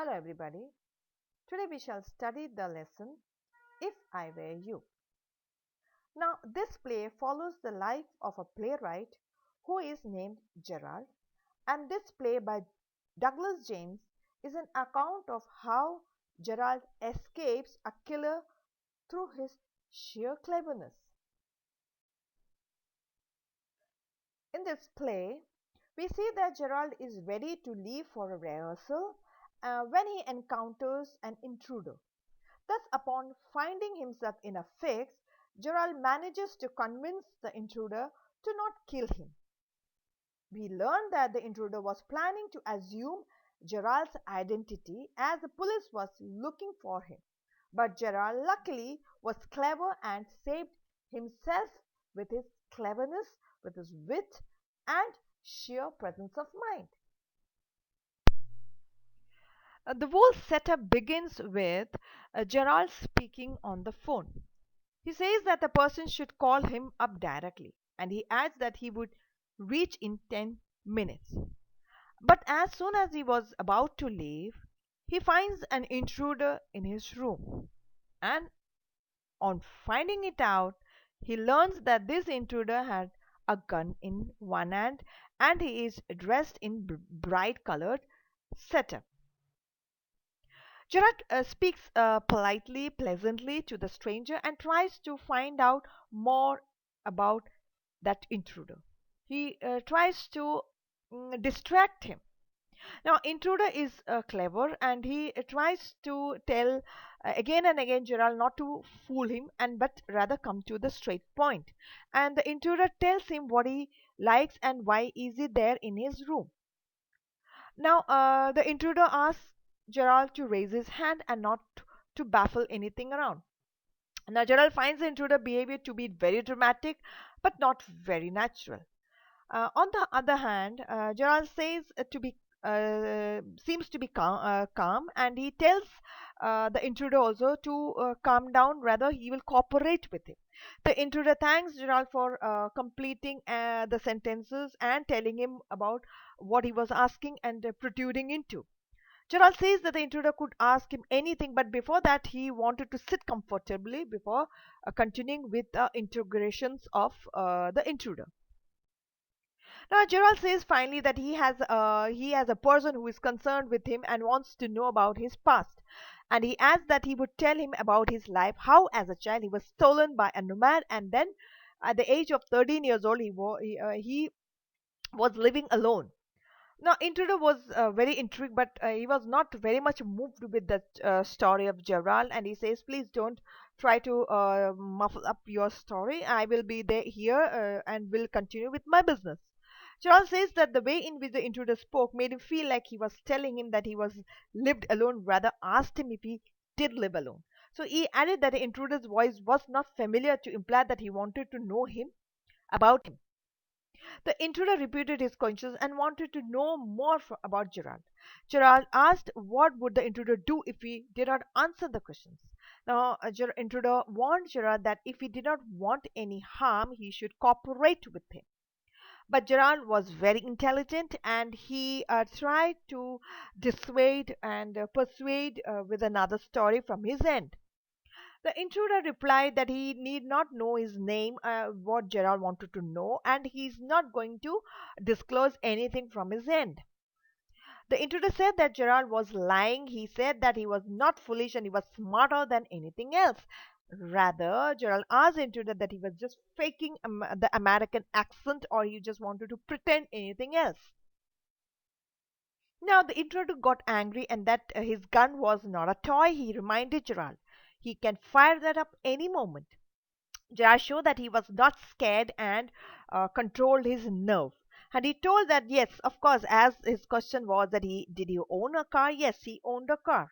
Hello everybody. Today we shall study the lesson If I Were You. Now this play follows the life of a playwright who is named Gerrard, and this play by Douglas James is an account of how Gerrard escapes a killer through his sheer cleverness. In this play, we see that Gerald is ready to leave for a rehearsal when he encounters an intruder. Thus, upon finding himself in a fix, Gerald manages to convince the intruder to not kill him. We learn that the intruder was planning to assume Gerald's identity as the police was looking for him. But Gerald luckily was clever and saved himself with his cleverness, with his wit, and sheer presence of mind. The whole setup begins with Gerald speaking on the phone. He says that the person should call him up directly, and he adds that he would reach in 10 minutes. But as soon as he was about to leave, he finds an intruder in his room. And on finding it out, he learns that this intruder had a gun in one hand and he is dressed in bright colored setup. Gerard speaks politely, pleasantly to the stranger and tries to find out more about that intruder. He tries to distract him. Now, intruder is clever and he tries to tell again and again Gerald not to fool him and but rather come to the straight point. And the intruder tells him what he likes and why is he there in his room. Now, the intruder asks Gerald to raise his hand and not to baffle anything around. Now, Gerald finds the intruder behavior to be very dramatic but not very natural. On the other hand, Gerald says to be seems to be calm, and he tells the intruder also to calm down. Rather, he will cooperate with him. The intruder thanks Gerald for completing the sentences and telling him about what he was asking and protruding into. Gerald says that the intruder could ask him anything, but before that, he wanted to sit comfortably before continuing with the interrogations of the intruder. Now, Gerald says finally that he has a person who is concerned with him and wants to know about his past. And he adds that he would tell him about his life, how as a child he was stolen by a nomad, and then at the age of 13 years old he was living alone. Now, intruder was very intrigued, but he was not very much moved with the story of Gerald, and he says, "Please don't try to muffle up your story. I will be there here and will continue with my business." Gerald says that the way in which the intruder spoke made him feel like he was telling him that he was lived alone, rather asked him if he did live alone. So he added that the intruder's voice was not familiar to imply that he wanted to know him about him. The intruder repeated his questions and wanted to know more about Gerard. Gerard asked what would the intruder do if he did not answer the questions. Now, intruder warned Gerard that if he did not want any harm, he should cooperate with him. But Gerard was very intelligent and he tried to dissuade and persuade with another story from his end. The intruder replied that he need not know his name, what Gerard wanted to know, and he's not going to disclose anything from his end. The intruder said that Gerard was lying. He said that he was not foolish and he was smarter than anything else. Rather, Gerald asked the intruder that he was just faking the American accent or he just wanted to pretend anything else. Now, the intruder got angry and that his gun was not a toy. He reminded Gerald he can fire that up any moment. Gerard showed that he was not scared and controlled his nerve. And he told that yes, of course, as his question was that he own a car? Yes, he owned a car.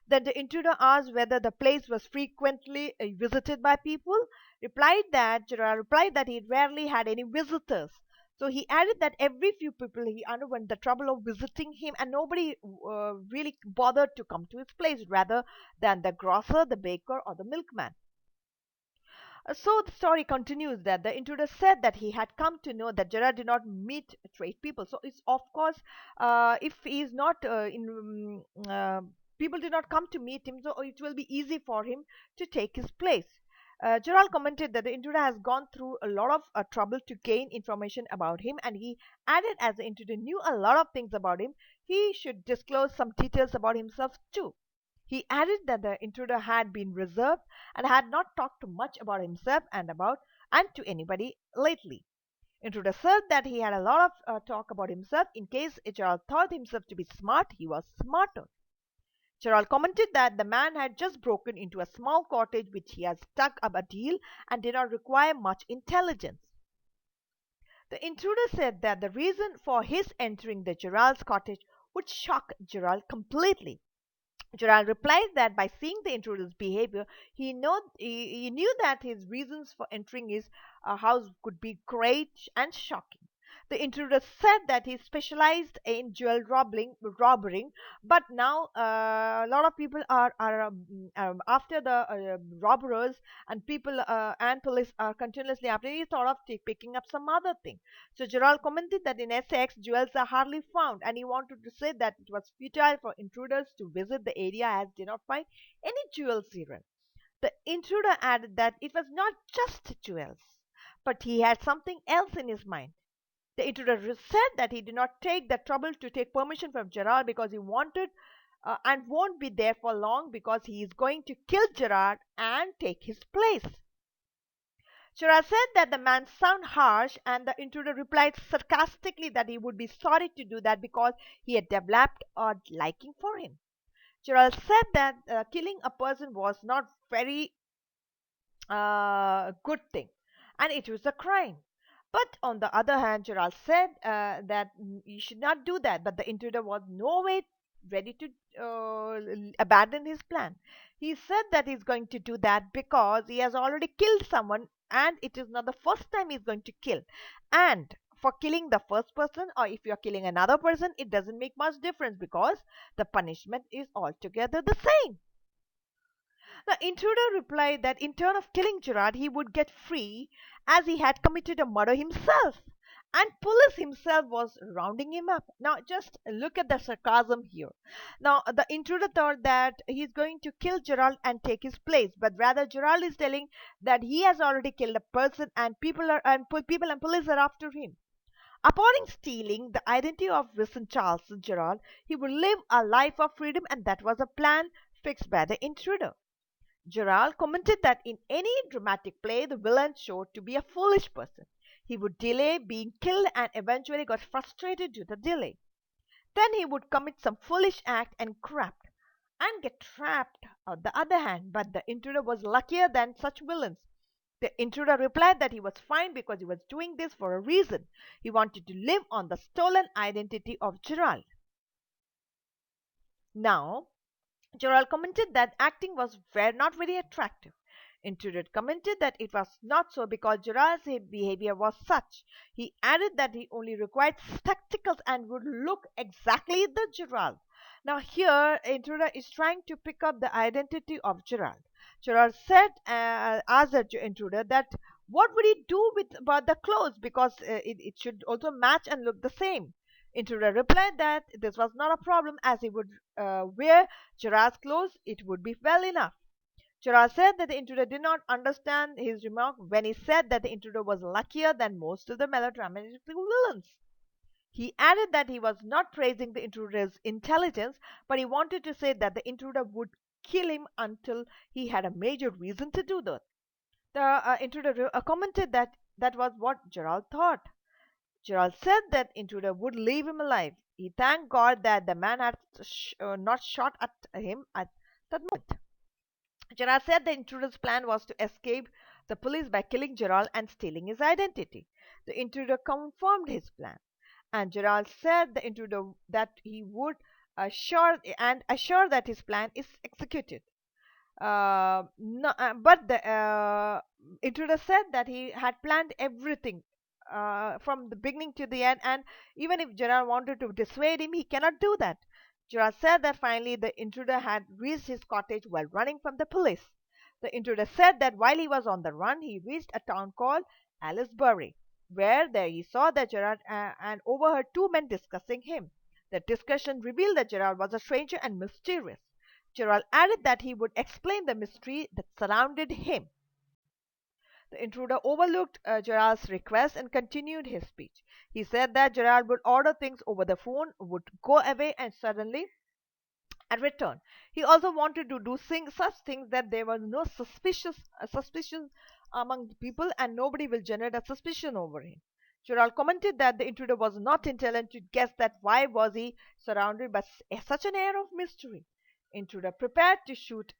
Then the intruder asked whether the place was frequently visited by people. Gerard replied that he rarely had any visitors. So he added that every few people he underwent the trouble of visiting him, and nobody really bothered to come to his place rather than the grocer, the baker, or the milkman. So the story continues that the intruder said that he had come to know that Gerard did not meet trade people. So it's of course, if he is not people did not come to meet him, so it will be easy for him to take his place. Gerald commented that the intruder has gone through a lot of trouble to gain information about him, and he added, as the intruder knew a lot of things about him, he should disclose some details about himself too. He added that the intruder had been reserved and had not talked much about himself and to anybody lately. Intruder said that he had a lot of talk about himself in case Gerald thought himself to be smart, he was smarter. Gerald commented that the man had just broken into a small cottage which he had struck up a deal and did not require much intelligence. The intruder said that the reason for his entering the Gerald's cottage would shock Gerald completely. Gerald replied that by seeing the intruder's behavior, he knew that his reasons for entering his house could be great and shocking. The intruder said that he specialized in jewel robbing, but now a lot of people are after the robbers, and people and police are continuously after. He thought of picking up some other thing. So Gerald commented that in Essex, jewels are hardly found, and he wanted to say that it was futile for intruders to visit the area as they did not find any jewels here. The intruder added that it was not just jewels, but he had something else in his mind. The intruder said that he did not take the trouble to take permission from Gerard because he wanted and won't be there for long because he is going to kill Gerard and take his place. Gerard said that the man sounded harsh, and the intruder replied sarcastically that he would be sorry to do that because he had developed a liking for him. Gerald said that killing a person was not very good thing, and it was a crime. But on the other hand, Gerald said that you should not do that. But the intruder was no way ready to abandon his plan. He said that he's going to do that because he has already killed someone, and it is not the first time he's going to kill. And for killing the first person, or if you're killing another person, it doesn't make much difference because the punishment is altogether the same. The intruder replied that in turn of killing Gerard, he would get free as he had committed a murder himself. And police himself was rounding him up. Now, just look at the sarcasm here. Now, the intruder thought that he's going to kill Gerald and take his place, but rather Gerald is telling that he has already killed a person, and people and police are after him. Upon stealing the identity of Vincent Charles Gerald, he would live a life of freedom, and that was a plan fixed by the intruder. Gerald commented that in any dramatic play, the villain showed to be a foolish person. He would delay being killed and eventually got frustrated due to the delay. Then he would commit some foolish act and corrupt and get trapped on the other hand. But the intruder was luckier than such villains. The intruder replied that he was fine because he was doing this for a reason. He wanted to live on the stolen identity of Gerald. Now, Gerald commented that acting was not very attractive. Intruder commented that it was not so because Gerald's behavior was such. He added that he only required spectacles and would look exactly the Gerald. Now here, Intruder is trying to pick up the identity of Gerald. Gerald said, asked the Intruder that what would he do with about the clothes because it should also match and look the same. Intruder replied that this was not a problem as he would wear Gerard's clothes, it would be well enough. Gerard said that the intruder did not understand his remark when he said that the intruder was luckier than most of the melodramatic villains. He added that he was not praising the intruder's intelligence, but he wanted to say that the intruder would kill him until he had a major reason to do that. The intruder commented that that was what Gerald thought. Gerald said that intruder would leave him alive. He thanked God that the man had not shot at him at that moment. Gerard said the intruder's plan was to escape the police by killing Gerald and stealing his identity. The intruder confirmed his plan, and Gerald said the intruder that he would assure that his plan is executed. No, but the intruder said that he had planned everything from the beginning to the end, and even if Gerard wanted to dissuade him, he cannot do that. Gerard said that finally the intruder had reached his cottage while running from the police. The intruder said that while he was on the run, he reached a town called Aylesbury, where there he saw that Gerrard and overheard two men discussing him. The discussion revealed that Gerrard was a stranger and mysterious. Gerrard added that he would explain the mystery that surrounded him. The intruder overlooked Gerard's request and continued his speech. He said that Gerrard would order things over the phone, would go away and suddenly and return. He also wanted to do such things that there was no suspicion among the people and nobody will generate a suspicion over him. Gerald commented that the intruder was not intelligent to guess that why was he surrounded by such an air of mystery. Intruder prepared to shoot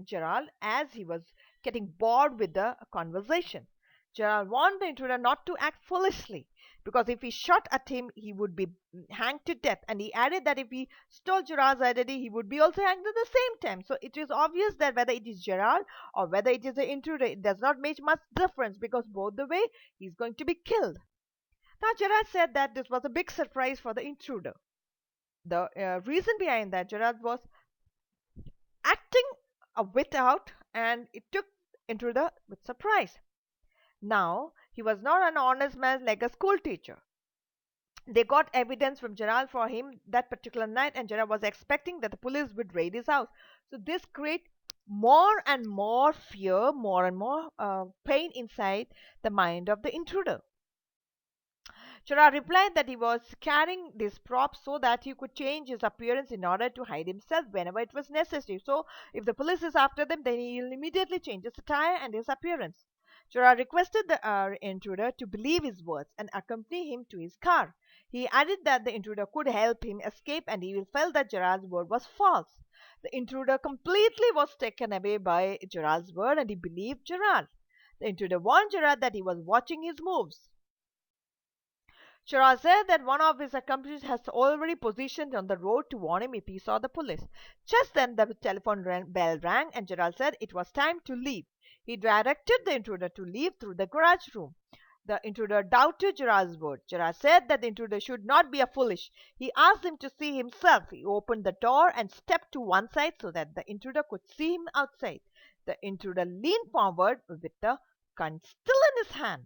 Gerald as he was getting bored with the conversation. Gerald warned the intruder not to act foolishly because if he shot at him, he would be hanged to death. And he added that if he stole Gerard's identity, he would be also hanged at the same time. So it is obvious that whether it is Gerard or whether it is the intruder, it does not make much difference because both the way he's going to be killed. Now Gerard said that this was a big surprise for the intruder. The reason behind that, Gerard was acting a wit out and it took intruder with surprise. Now, he was not an honest man like a school teacher. They got evidence from Gerald for him that particular night, and Gerald was expecting that the police would raid his house. So this created more and more fear, more and more pain inside the mind of the intruder. Gerard replied that he was carrying this prop so that he could change his appearance in order to hide himself whenever it was necessary. So if the police is after them, then he will immediately change his attire and his appearance. Gerard requested the intruder to believe his words and accompany him to his car. He added that the intruder could help him escape and he felt that Gerard's word was false. The intruder completely was taken away by Gerard's word and he believed Gerard. The intruder warned Gerard that he was watching his moves. Gerard said that one of his accomplices has already positioned on the road to warn him if he saw the police. Just then the telephone bell rang and Gerard said it was time to leave. He directed the intruder to leave through the garage room. The intruder doubted Gerard's word. Gerard said that the intruder should not be a foolish. He asked him to see himself. He opened the door and stepped to one side so that the intruder could see him outside. The intruder leaned forward with the gun still in his hand.